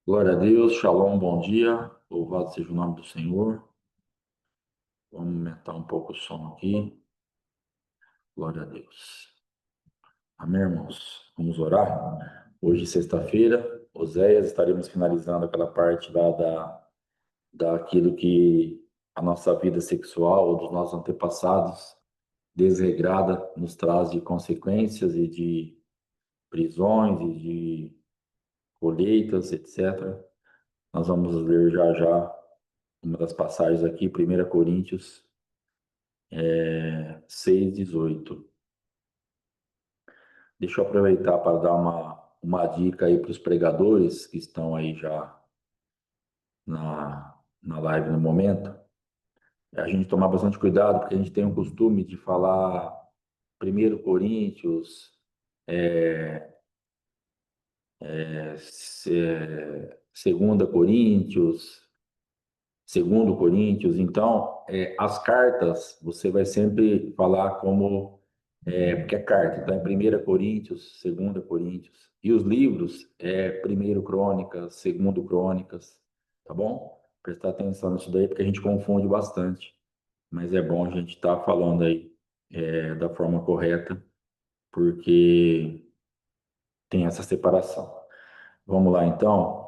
Glória a Deus, Shalom, bom dia, louvado seja o nome do Senhor. Vamos aumentar um pouco o som aqui. Glória a Deus. Amém, irmãos? Vamos orar? Hoje, sexta-feira, Oséias, estaremos finalizando aquela parte lá daquilo que a nossa vida sexual ou dos nossos antepassados desregrada nos traz de consequências e de prisões e de colheitas, etc. Nós vamos ler já já uma das passagens aqui, 1 Coríntios 6:18. Deixa eu aproveitar para dar uma dica aí para os pregadores que estão aí já na live no momento. É a gente tomar bastante cuidado, porque a gente tem o costume de falar 1 Coríntios, Segunda Coríntios, Segundo Coríntios. Então, as cartas, você vai sempre falar como, porque é carta. Então, é 1 Coríntios, Segunda Coríntios. E os livros é 1 Crônicas, Segundo Crônicas, tá bom? Prestar atenção nisso daí, porque a gente confunde bastante. Mas é bom a gente estar falando aí da forma correta, porque tem essa separação. Vamos lá, então.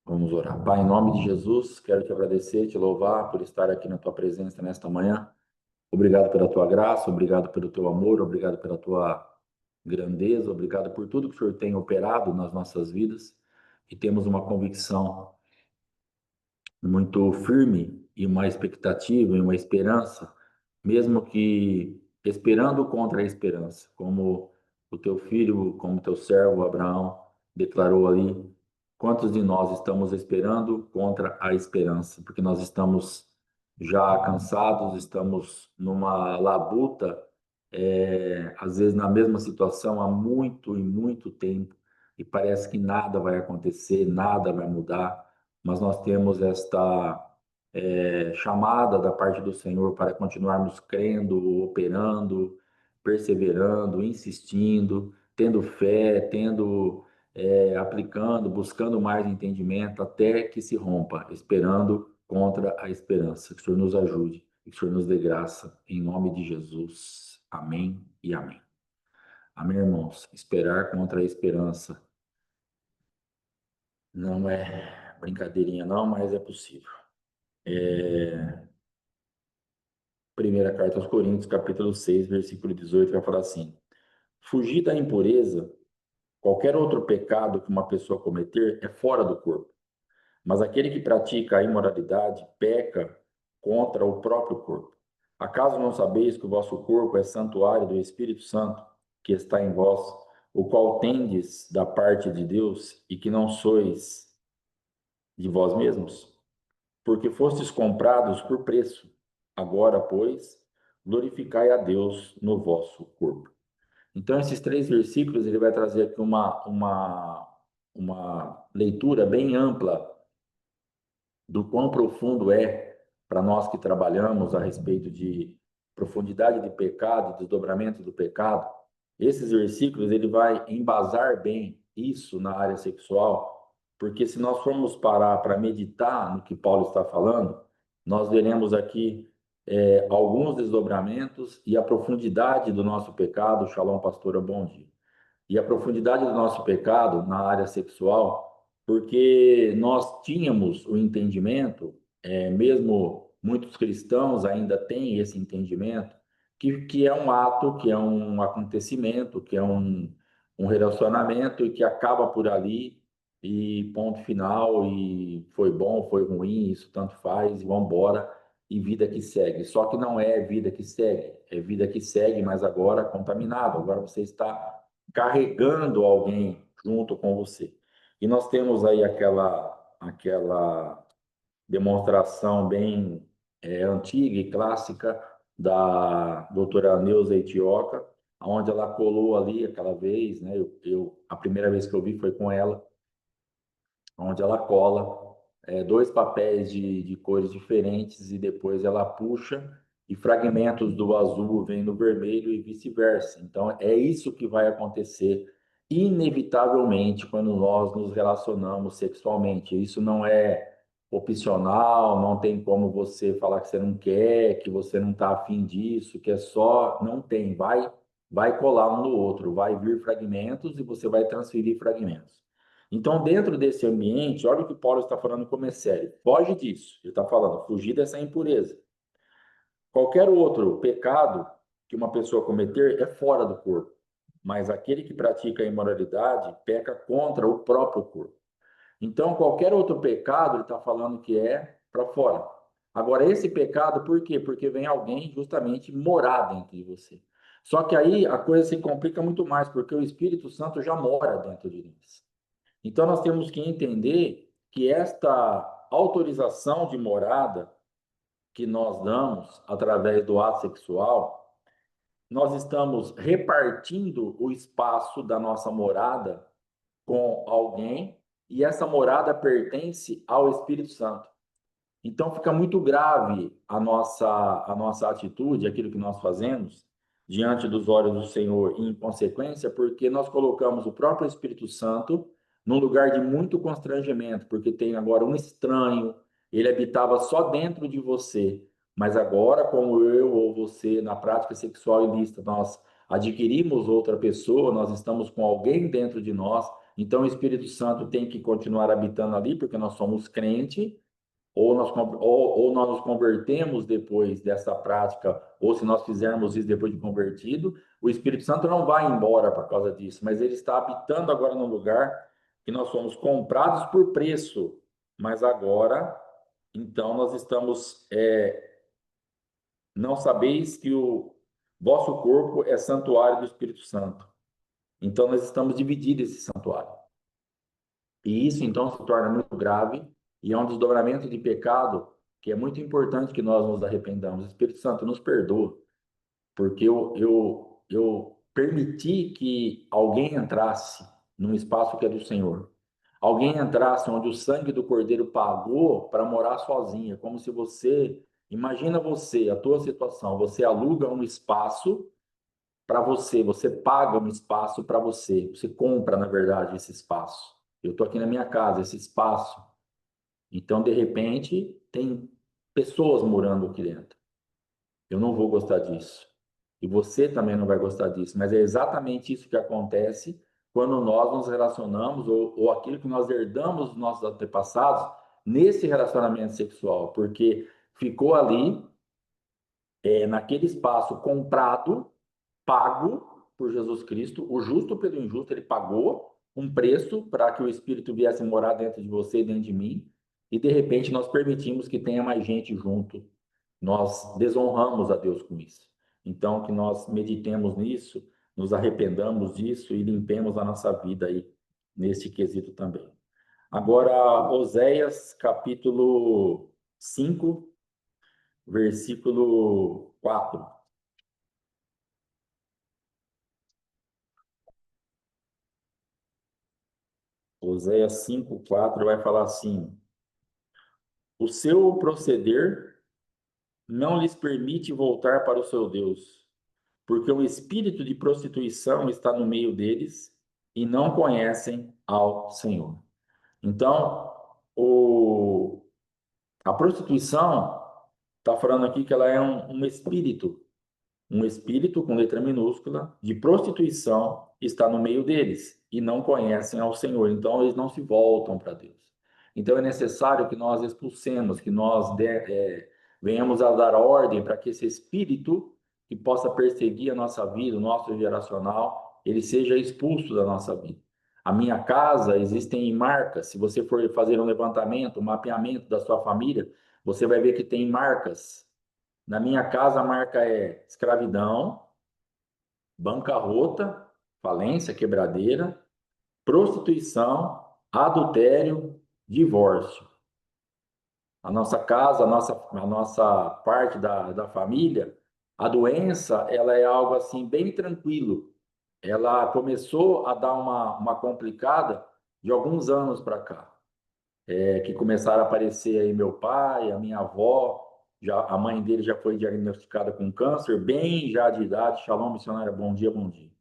Vamos orar. Pai, em nome de Jesus, quero te agradecer, te louvar por estar aqui na tua presença nesta manhã. Obrigado pela tua graça, obrigado pelo teu amor, obrigado pela tua grandeza, obrigado por tudo que o Senhor tem operado nas nossas vidas. E temos uma convicção muito firme e uma expectativa e uma esperança, mesmo que esperando contra a esperança, como o teu filho, como o teu servo Abraão declarou ali. Quantos de nós estamos esperando contra a esperança? Porque nós estamos já cansados, estamos numa labuta, às vezes na mesma situação há muito e muito tempo, e parece que nada vai acontecer, nada vai mudar, mas nós temos esta chamada da parte do Senhor para continuarmos crendo, operando, perseverando, insistindo, tendo fé, aplicando, buscando mais entendimento até que se rompa, esperando contra a esperança. Que o Senhor nos ajude, que o Senhor nos dê graça, em nome de Jesus. Amém e amém. Amém, irmãos. Esperar contra a esperança não é brincadeirinha, não, mas é possível. Primeira carta aos Coríntios, capítulo 6, versículo 18, vai falar assim: fugir da impureza, qualquer outro pecado que uma pessoa cometer é fora do corpo. Mas aquele que pratica a imoralidade peca contra o próprio corpo. Acaso não sabeis que o vosso corpo é santuário do Espírito Santo, que está em vós, o qual tendes da parte de Deus, e que não sois de vós mesmos? Porque fostes comprados por preço. Agora, pois, glorificai a Deus no vosso corpo. Então, esses três versículos, ele vai trazer aqui uma leitura bem ampla do quão profundo é para nós que trabalhamos a respeito de profundidade de pecado, desdobramento do pecado. Esses versículos ele vai embasar bem isso na área sexual, porque se nós formos parar para meditar no que Paulo está falando, nós veremos aqui alguns desdobramentos e a profundidade do nosso pecado. Shalom, pastora, bom dia. E a profundidade do nosso pecado na área sexual, porque nós tínhamos o entendimento, mesmo muitos cristãos ainda têm esse entendimento, que é um ato, que é um acontecimento, que é um relacionamento e que acaba por ali e ponto final, e foi bom, foi ruim, isso tanto faz, e vamos embora, e vida que segue. Só que não é vida que segue, é vida que segue, mas agora contaminado. Agora você está carregando alguém junto com você. E nós temos aí aquela demonstração bem antiga e clássica da doutora Neuza Etioca, onde ela colou ali aquela vez, né? A primeira vez que eu vi foi com ela, onde ela cola dois papéis de cores diferentes e depois ela puxa e fragmentos do azul vêm no vermelho e vice-versa. Então, é isso que vai acontecer inevitavelmente quando nós nos relacionamos sexualmente. Isso não é opcional, não tem como você falar que você não quer, que você não está afim disso, que é só, não tem, vai colar um no outro, vai vir fragmentos e você vai transferir fragmentos. Então, dentro desse ambiente, olha o que Paulo está falando como é sério. Foge disso. Ele está falando, fugir dessa impureza. Qualquer outro pecado que uma pessoa cometer é fora do corpo, mas aquele que pratica a imoralidade peca contra o próprio corpo. Então, qualquer outro pecado, ele está falando que é para fora. Agora, esse pecado, por quê? Porque vem alguém justamente morar dentro de você. Só que aí a coisa se complica muito mais, porque o Espírito Santo já mora dentro de nós. Então, nós temos que entender que esta autorização de morada que nós damos através do ato sexual, nós estamos repartindo o espaço da nossa morada com alguém e essa morada pertence ao Espírito Santo. Então fica muito grave a nossa atitude, aquilo que nós fazemos diante dos olhos do Senhor e em consequência, porque nós colocamos o próprio Espírito Santo num lugar de muito constrangimento, porque tem agora um estranho, ele habitava só dentro de você, mas agora, como eu ou você, na prática sexual ilícita, nós adquirimos outra pessoa, nós estamos com alguém dentro de nós, então o Espírito Santo tem que continuar habitando ali, porque nós somos crente, ou nós nos convertemos depois dessa prática, ou se nós fizermos isso depois de convertido, o Espírito Santo não vai embora por causa disso, mas ele está habitando agora no lugar que nós fomos comprados por preço, mas agora, então, nós estamos, não sabeis que o vosso corpo é santuário do Espírito Santo. Então, nós estamos divididos esse santuário. E isso, então, se torna muito grave e é um desdobramento de pecado que é muito importante que nós nos arrependamos. O Espírito Santo nos perdoa, porque eu permiti que alguém entrasse num espaço que é do Senhor. Alguém entrasse onde o sangue do Cordeiro pagou para morar sozinha, como se você, imagina você, a tua situação, você aluga um espaço para você, você paga um espaço para você, você compra, na verdade, esse espaço. Eu estou aqui na minha casa, esse espaço. Então, de repente, tem pessoas morando aqui dentro. Eu não vou gostar disso. E você também não vai gostar disso. Mas é exatamente isso que acontece quando nós nos relacionamos, ou aquilo que nós herdamos dos nossos antepassados, nesse relacionamento sexual. Porque ficou ali, naquele espaço comprado, pago por Jesus Cristo, o justo pelo injusto, ele pagou um preço para que o Espírito viesse morar dentro de você e dentro de mim, e de repente nós permitimos que tenha mais gente junto. Nós desonramos a Deus com isso. Então, que nós meditemos nisso, nos arrependamos disso e limpemos a nossa vida aí nesse quesito também. Agora, Oséias, capítulo 5, versículo 4. Oséias 5:4 vai falar assim: o seu proceder não lhes permite voltar para o seu Deus, porque o espírito de prostituição está no meio deles e não conhecem ao Senhor. Então, a prostituição, está falando aqui que ela é um espírito com letra minúscula de prostituição está no meio deles e não conhecem ao Senhor. Então eles não se voltam para Deus. Então é necessário que nós expulsemos, que nós venhamos a dar ordem para que esse espírito que possa perseguir a nossa vida, o nosso geracional, ele seja expulso da nossa vida. A minha casa existem marcas. Se você for fazer um levantamento, um mapeamento da sua família, você vai ver que tem marcas. Na minha casa, a marca é escravidão, bancarrota, falência, quebradeira, prostituição, adultério, divórcio. A nossa casa, a nossa parte da família, a doença, ela é algo assim bem tranquilo. Ela começou a dar uma complicada de alguns anos para cá. Que começaram a aparecer aí meu pai, a minha avó, já, a mãe dele já foi diagnosticada com câncer, bem já de idade. Shalom, missionária, bom dia, bom dia.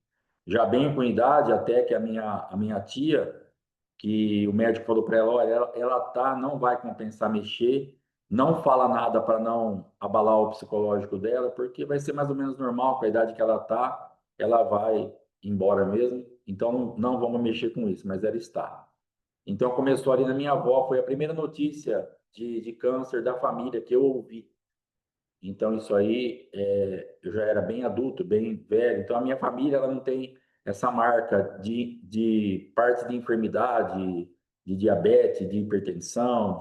já bem com idade, até que a minha tia, que o médico falou para ela, olha, ela tá, não vai compensar mexer, não fala nada para não abalar o psicológico dela, porque vai ser mais ou menos normal, com a idade que ela tá, ela vai embora mesmo, então não vamos mexer com isso, mas ela está. Então começou ali na minha avó, foi a primeira notícia de câncer da família que eu ouvi. Então, isso aí, eu já era bem adulto, bem velho. Então, a minha família ela não tem essa marca de parte de enfermidade, de diabetes, de hipertensão,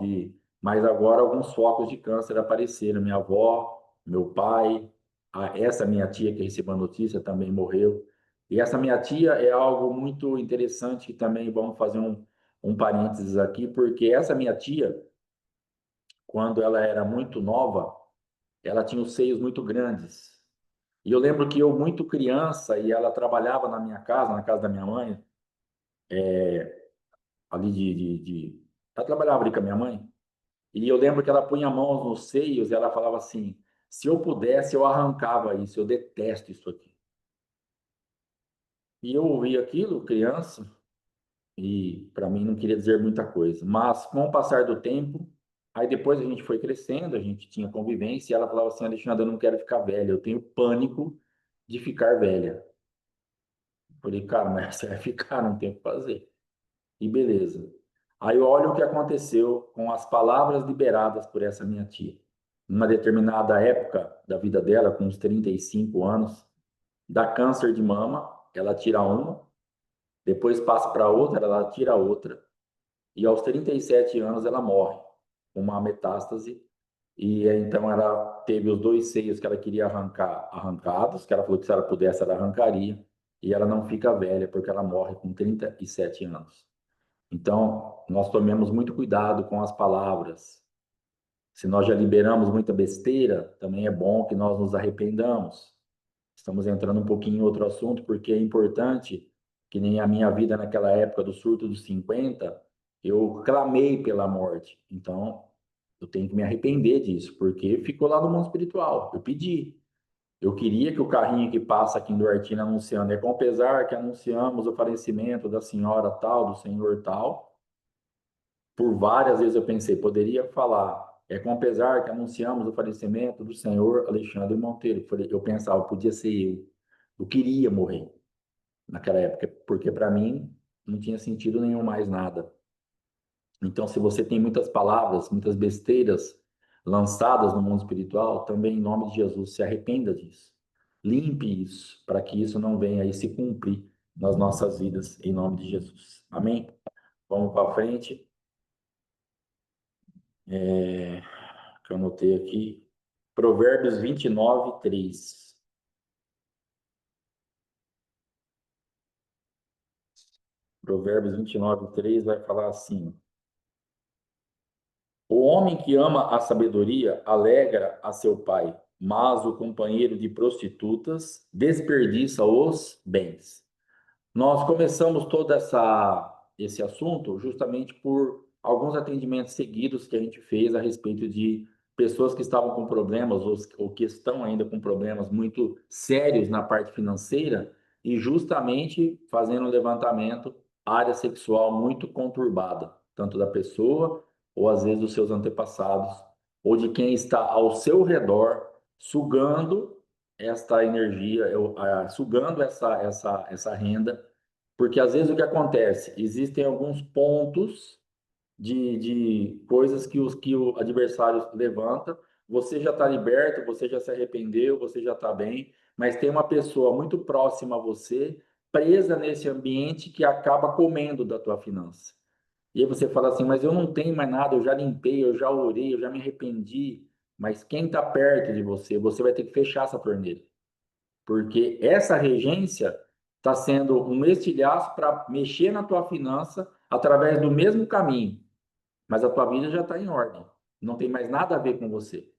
mas agora alguns focos de câncer apareceram. Minha avó, meu pai, essa minha tia que recebeu a notícia também morreu. E essa minha tia é algo muito interessante, que também vamos fazer um parênteses aqui, porque essa minha tia, quando ela era muito nova, ela tinha os seios muito grandes. E eu lembro que eu, muito criança, e ela trabalhava na minha casa, na casa da minha mãe, ali ela trabalhava ali com a minha mãe, e eu lembro que ela punha a mão nos seios e ela falava assim: se eu pudesse, eu arrancava isso, eu detesto isso aqui. E eu ouvi aquilo, criança, e para mim não queria dizer muita coisa. Mas com o passar do tempo, aí depois a gente foi crescendo, a gente tinha convivência, e ela falava assim: Alexandre, eu não quero ficar velha, eu tenho pânico de ficar velha. Falei, cara, mas você vai ficar, não tem o que fazer. E beleza. Aí olha o que aconteceu com as palavras liberadas por essa minha tia. Numa determinada época da vida dela, com uns 35 anos, dá câncer de mama, ela tira uma, depois passa para outra, ela tira outra, e aos 37 anos ela morre, com uma metástase. E então ela teve os dois seios que ela queria arrancar arrancados, que ela falou que se ela pudesse ela arrancaria, e ela não fica velha porque ela morre com 37 anos. Então, nós tomemos muito cuidado com as palavras. Se nós já liberamos muita besteira, também é bom que nós nos arrependamos. Estamos entrando um pouquinho em outro assunto, porque é importante, que nem a minha vida naquela época do surto dos 50, eu clamei pela morte. Então, eu tenho que me arrepender disso, porque ficou lá no mundo espiritual. Eu pedi. Eu queria que o carrinho que passa aqui em Duartina anunciando, com pesar que anunciamos o falecimento da senhora tal, do senhor tal, por várias vezes eu pensei, poderia falar, com pesar que anunciamos o falecimento do senhor Alexandre Monteiro. Eu pensava, podia ser eu. Eu queria morrer naquela época, porque para mim não tinha sentido nenhum mais nada. Então, se você tem muitas palavras, muitas besteiras lançadas no mundo espiritual, também em nome de Jesus, se arrependa disso. Limpe isso, para que isso não venha aí se cumprir nas nossas vidas, em nome de Jesus. Amém? Vamos para frente. Que eu anotei aqui. Provérbios 29, 3. Provérbios 29, 3 vai falar assim: o homem que ama a sabedoria alegra a seu pai, mas o companheiro de prostitutas desperdiça os bens. Nós começamos todo esse assunto justamente por alguns atendimentos seguidos que a gente fez a respeito de pessoas que estavam com problemas ou que estão ainda com problemas muito sérios na parte financeira e justamente fazendo um levantamento, área sexual muito conturbada, tanto da pessoa ou às vezes dos seus antepassados ou de quem está ao seu redor sugando esta energia, sugando essa renda, porque às vezes o que acontece? Existem alguns pontos de coisas que o adversário levanta, você já está liberto, você já se arrependeu, você já está bem, mas tem uma pessoa muito próxima a você, presa nesse ambiente que acaba comendo da tua finança. E aí você fala assim, mas eu não tenho mais nada, eu já limpei, eu já orei, eu já me arrependi, mas quem está perto de você, você vai ter que fechar essa torneira, porque essa regência está sendo um estilhaço para mexer na tua finança através do mesmo caminho, mas a tua vida já está em ordem, não tem mais nada a ver com você.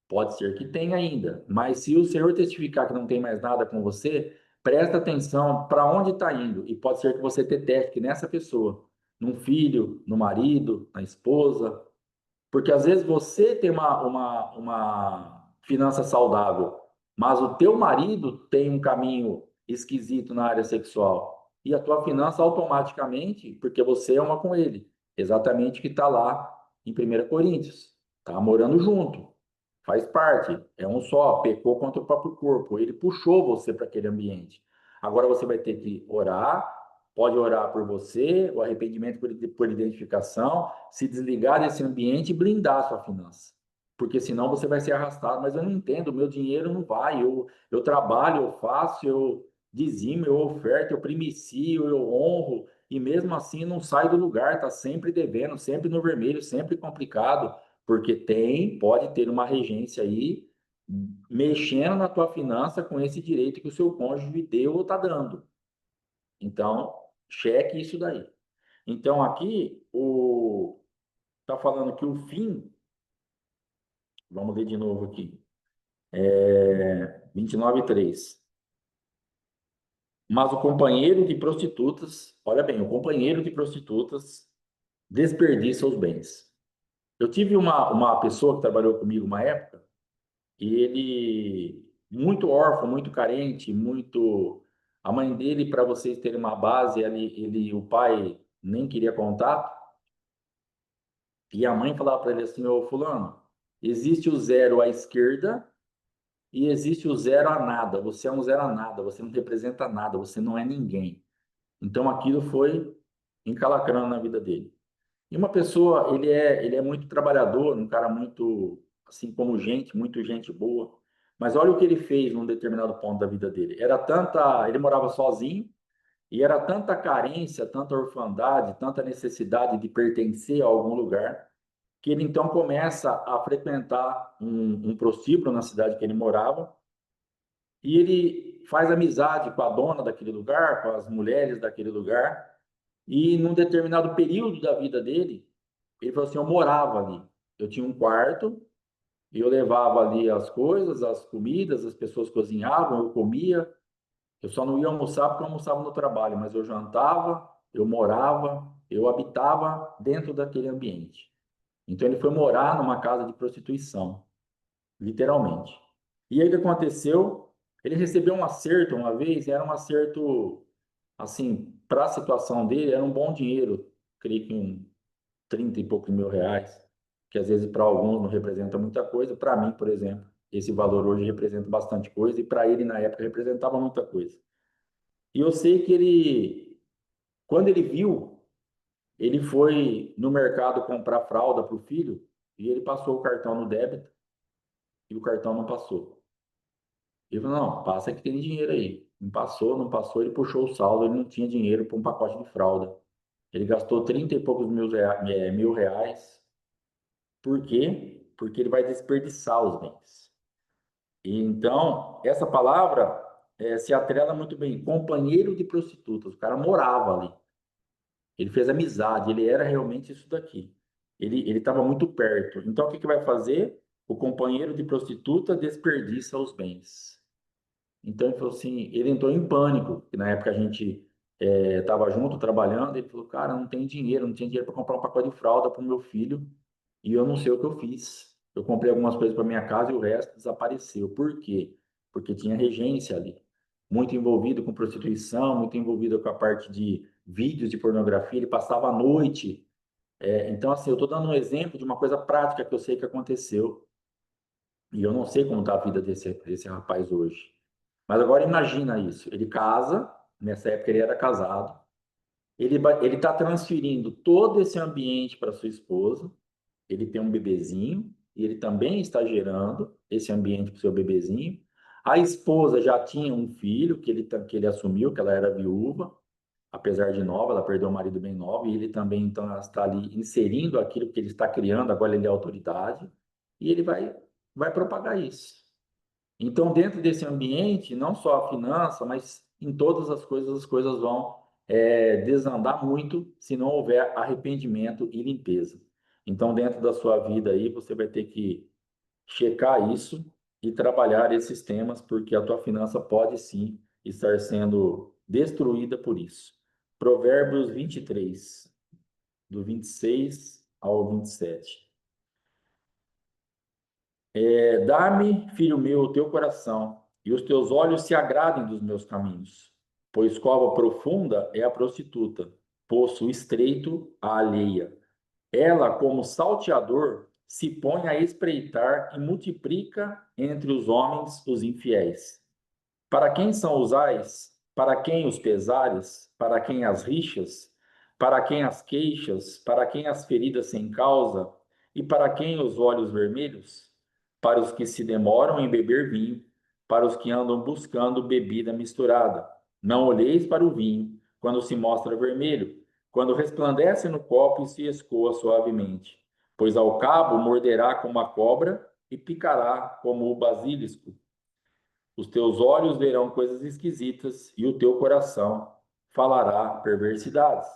Pode ser que tenha ainda, mas se o Senhor testificar que não tem mais nada com você, presta atenção para onde está indo, e pode ser que você detecte nessa pessoa, num filho, no marido, na esposa, porque às vezes você tem uma finança saudável, mas o teu marido tem um caminho esquisito na área sexual. E a tua finança automaticamente, porque você é uma com ele. Exatamente o que está lá em 1 Coríntios. Está morando junto. Faz parte. É um só. Pecou contra o próprio corpo. Ele puxou você para aquele ambiente. Agora você vai ter que orar. Pode orar por você, o arrependimento por identificação, se desligar desse ambiente e blindar a sua finança. Porque senão você vai ser arrastado. Mas eu não entendo, o meu dinheiro não vai. Eu trabalho, eu faço, eu dizimo, eu oferto, eu primicio, eu honro, e mesmo assim não sai do lugar, está sempre devendo, sempre no vermelho, sempre complicado, porque pode ter uma regência aí mexendo na tua finança com esse direito que o seu cônjuge deu ou está dando. Então, cheque isso daí. Então, aqui, está falando que o fim, vamos ler de novo aqui, 29:3. Mas o companheiro de prostitutas, olha bem, o companheiro de prostitutas desperdiça os bens. Eu tive uma pessoa que trabalhou comigo uma época, e ele, muito órfão, muito carente, muito. A mãe dele, para vocês terem uma base, o pai nem queria contato, e a mãe falava para ele assim: Ô Fulano, existe o zero à esquerda e existe o zero a nada. Você é um zero a nada, você não representa nada, você não é ninguém. Então aquilo foi encalacrando na vida dele. E uma pessoa, ele é muito trabalhador, um cara muito, assim como gente, muito gente boa. Mas olha o que ele fez num determinado ponto da vida dele. Ele morava sozinho e era tanta carência, tanta orfandade, tanta necessidade de pertencer a algum lugar, que ele então começa a frequentar um prostíbulo na cidade que ele morava, e ele faz amizade com a dona daquele lugar, com as mulheres daquele lugar, e num determinado período da vida dele, ele falou assim: eu morava ali, eu tinha um quarto, e eu levava ali as coisas, as comidas, as pessoas cozinhavam, eu comia, eu só não ia almoçar porque eu almoçava no trabalho, mas eu jantava, eu morava, eu habitava dentro daquele ambiente. Então ele foi morar numa casa de prostituição, literalmente. E aí o que aconteceu? Ele recebeu um acerto uma vez, era um acerto, assim, para a situação dele, era um bom dinheiro, creio que 30 e poucos mil reais, que às vezes para alguns não representa muita coisa. Para mim, por exemplo, esse valor hoje representa bastante coisa, e para ele na época representava muita coisa. E eu sei que quando ele viu, ele foi no mercado comprar fralda para o filho, e ele passou o cartão no débito e o cartão não passou. Ele falou: não, passa que tem dinheiro aí. Não passou, não passou, ele puxou o saldo, ele não tinha dinheiro para um pacote de fralda. Ele gastou 30 e poucos mil reais. Por quê? Porque ele vai desperdiçar os bens. E então, essa palavra se atrela muito bem. Companheiro de prostitutas. O cara morava ali. Ele fez amizade. Ele era realmente isso daqui. Ele estava muito perto. Então, o que que vai fazer? O companheiro de prostituta desperdiça os bens. Então, ele falou assim, ele entrou em pânico, que na época a gente estava junto, trabalhando, ele falou: cara, não tem dinheiro, não tinha dinheiro para comprar um pacote de fralda para o meu filho, e eu não sei o que eu fiz. Eu comprei algumas coisas para minha casa e o resto desapareceu. Por quê? Porque tinha regência ali, muito envolvido com prostituição, muito envolvido com a parte de vídeos de pornografia, ele passava a noite. Então, assim, eu estou dando um exemplo de uma coisa prática que eu sei que aconteceu, e eu não sei como está a vida desse rapaz hoje. Mas agora imagina isso, ele casa, nessa época ele era casado, ele está transferindo todo esse ambiente para sua esposa, ele tem um bebezinho, e ele também está gerando esse ambiente para o seu bebezinho. A esposa já tinha um filho que ele assumiu, que ela era viúva, apesar de nova, ela perdeu o marido bem nova, e ele também então está ali inserindo aquilo que ele está criando, agora ele é autoridade, e ele vai propagar isso. Então, dentro desse ambiente, não só a finança, mas em todas as coisas vão desandar muito se não houver arrependimento e limpeza. Então, dentro da sua vida aí, você vai ter que checar isso e trabalhar esses temas, porque a tua finança pode sim estar sendo destruída por isso. Provérbios 23, do 26 ao 27. Dá-me, filho meu, o teu coração, e os teus olhos se agradem dos meus caminhos. Pois cova profunda é a prostituta, poço estreito a alheia. Ela, como salteador, se põe a espreitar e multiplica entre os homens os infiéis. Para quem são os ais? Para quem os pesares? Para quem as rixas? Para quem as queixas? Para quem as feridas sem causa? E para quem os olhos vermelhos? Para os que se demoram em beber vinho, para os que andam buscando bebida misturada. Não olheis para o vinho, quando se mostra vermelho, quando resplandece no copo e se escoa suavemente, pois ao cabo morderá como a cobra e picará como o basilisco. Os teus olhos verão coisas esquisitas e o teu coração falará perversidades.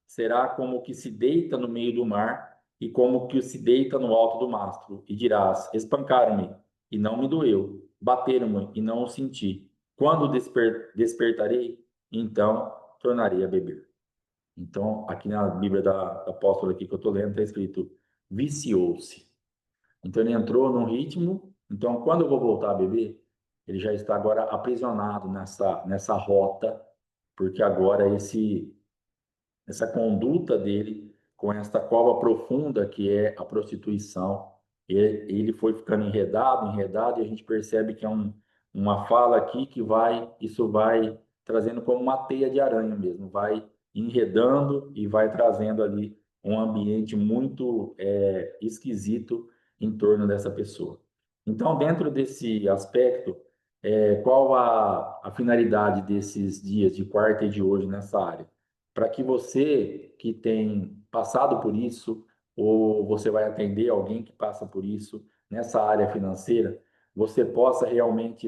Será como o que se deita no meio do mar e como o que se deita no alto do mastro. E dirás: espancaram-me e não me doeu, bateram-me e não o senti. Quando despertarei, então tornarei a beber. Então, aqui na Bíblia da apóstola aqui que eu estou lendo, está escrito: viciou-se. Então ele entrou num ritmo. Então, quando eu vou voltar a beber, ele já está agora aprisionado nessa rota, porque agora essa conduta dele com esta cova profunda que é a prostituição, ele foi ficando enredado, enredado, e a gente percebe que é uma fala aqui que isso vai trazendo como uma teia de aranha mesmo, vai enredando e vai trazendo ali um ambiente muito esquisito em torno dessa pessoa. Então, dentro desse aspecto, qual a finalidade desses dias de quarta e de hoje nessa área? Para que você que tem passado por isso, ou você vai atender alguém que passa por isso nessa área financeira, você possa realmente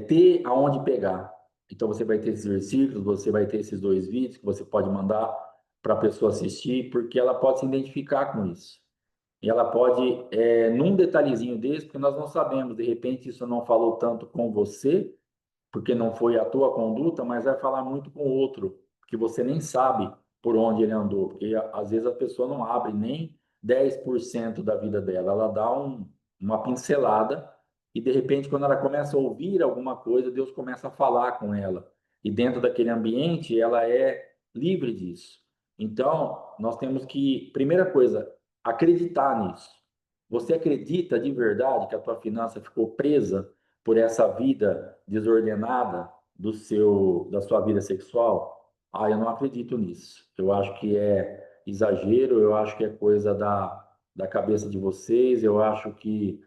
ter aonde pegar. Então, você vai ter esses versículos, você vai ter esses 2 vídeos que você pode mandar para a pessoa assistir, porque ela pode se identificar com isso. E ela pode, num detalhezinho desse, porque nós não sabemos, de repente isso não falou tanto com você, porque não foi a tua conduta, mas vai falar muito com o outro, que você nem sabe por onde ele andou, porque às vezes a pessoa não abre nem 10% da vida dela, ela dá uma pincelada e de repente quando ela começa a ouvir alguma coisa, Deus começa a falar com ela. E dentro daquele ambiente, ela é livre disso. Então, nós temos que, primeira coisa, acreditar nisso. Você acredita de verdade que a tua finança ficou presa por essa vida desordenada da sua vida sexual? Ah, eu não acredito nisso. Eu acho que é exagero, eu acho que é coisa da cabeça de vocês, eu acho que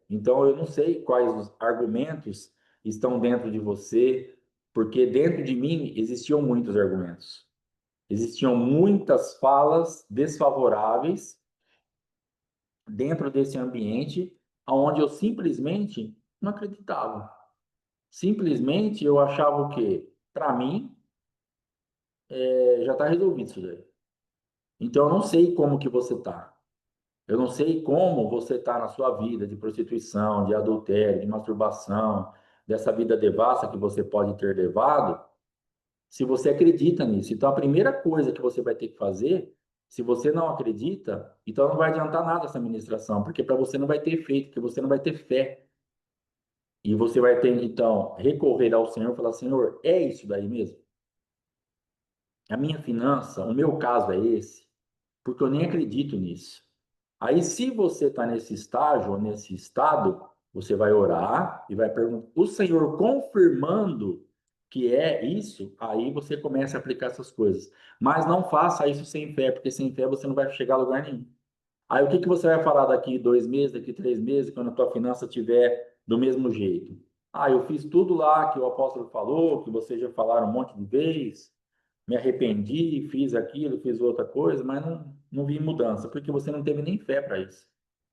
então eu não sei quais os argumentos estão dentro de você, porque dentro de mim existiam muitos argumentos. Existiam muitas falas desfavoráveis dentro desse ambiente, onde eu simplesmente não acreditava. Simplesmente eu achava o quê? Para mim, já está resolvido isso daí. Então eu não sei como que você está. Eu não sei como você está na sua vida de prostituição, de adultério, de masturbação, dessa vida devassa que você pode ter levado, se você acredita nisso. Então a primeira coisa que você vai ter que fazer, se você não acredita, então não vai adiantar nada essa ministração, porque para você não vai ter efeito, porque você não vai ter fé. E você vai ter, então, recorrer ao Senhor e falar: Senhor, é isso daí mesmo? A minha finança, o meu caso é esse? Porque eu nem acredito nisso. Aí, se você está nesse estágio, ou nesse estado, você vai orar e vai perguntar, o Senhor confirmando que é isso, aí você começa a aplicar essas coisas. Mas não faça isso sem fé, porque sem fé você não vai chegar a lugar nenhum. Aí o que que você vai falar daqui 2 meses, daqui 3 meses, quando a tua finança estiver do mesmo jeito? Ah, eu fiz tudo lá que o apóstolo falou, que vocês já falaram um monte de vezes, me arrependi, fiz aquilo, fiz outra coisa, mas não vi mudança, porque você não teve nem fé para isso.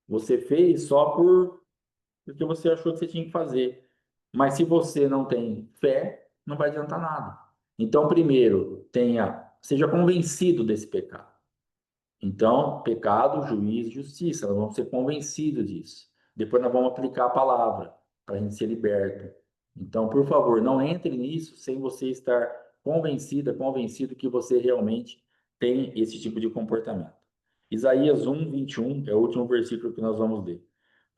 Você fez só porque você achou que você tinha que fazer. Mas se você não tem fé, não vai adiantar nada. Então, primeiro, seja convencido desse pecado. Então, pecado, juízo, justiça, nós vamos ser convencidos disso. Depois nós vamos aplicar a palavra para a gente ser liberto. Então, por favor, não entre nisso sem você estar convencido que você realmente tem esse tipo de comportamento. Isaías 1:21 é o último versículo que nós vamos ler.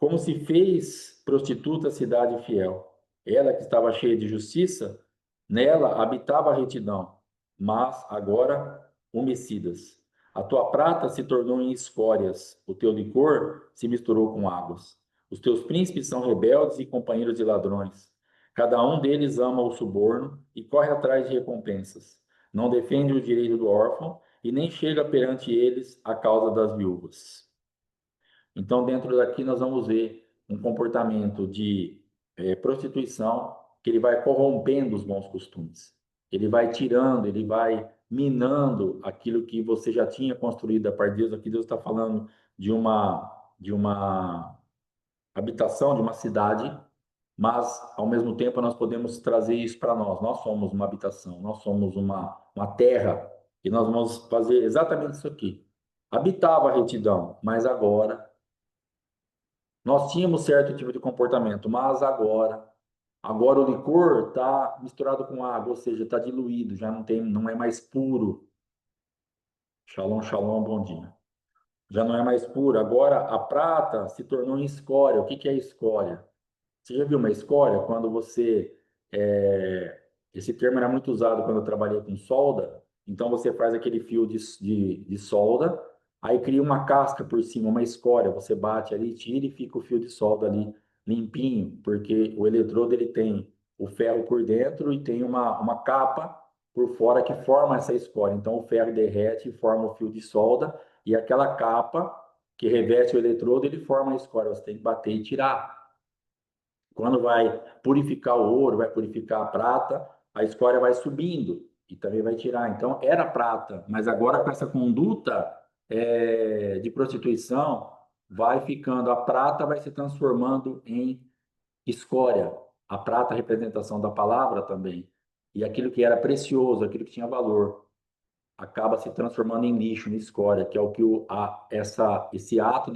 como se fez prostituta a cidade fiel. Ela que estava cheia de justiça, nela habitava a retidão, mas agora homicidas. A tua prata se tornou em escórias, o teu licor se misturou com águas. Os teus príncipes são rebeldes e companheiros de ladrões. Cada um deles ama o suborno e corre atrás de recompensas. Não defende o direito do órfão e nem chega perante eles a causa das viúvas. Então, dentro daqui, nós vamos ver um comportamento de prostituição que ele vai corrompendo os bons costumes. Ele vai tirando, ele vai minando aquilo que você já tinha construído a partir de Deus. Aqui Deus está falando de uma habitação, de uma cidade, mas, ao mesmo tempo, nós podemos trazer isso para nós. Nós somos uma habitação, nós somos uma terra, e nós vamos fazer exatamente isso aqui. Habitava a retidão, mas agora nós tínhamos certo tipo de comportamento, mas agora o licor está misturado com água, ou seja, está diluído, já não é mais puro. Shalom, shalom, bom dia. Já não é mais puro. Agora a prata se tornou em escória. O que que é escória? Você já viu uma escória? Quando você. Esse termo era muito usado quando eu trabalhei com solda. Então você faz aquele fio de solda, aí cria uma casca por cima, uma escória. Você bate ali, tira e fica o fio de solda ali limpinho, porque o eletrodo ele tem o ferro por dentro e tem uma capa por fora que forma essa escória. Então o ferro derrete e forma o fio de solda, e aquela capa que reveste o eletrodo, ele forma a escória. Você tem que bater e tirar. Quando vai purificar o ouro, vai purificar a prata, a escória vai subindo e também vai tirar. Então, era prata, mas agora com essa conduta de prostituição, vai ficando, a prata vai se transformando em escória. A prata, é a representação da palavra também. E aquilo que era precioso, aquilo que tinha valor, acaba se transformando em lixo, em escória, que é o que esse ato de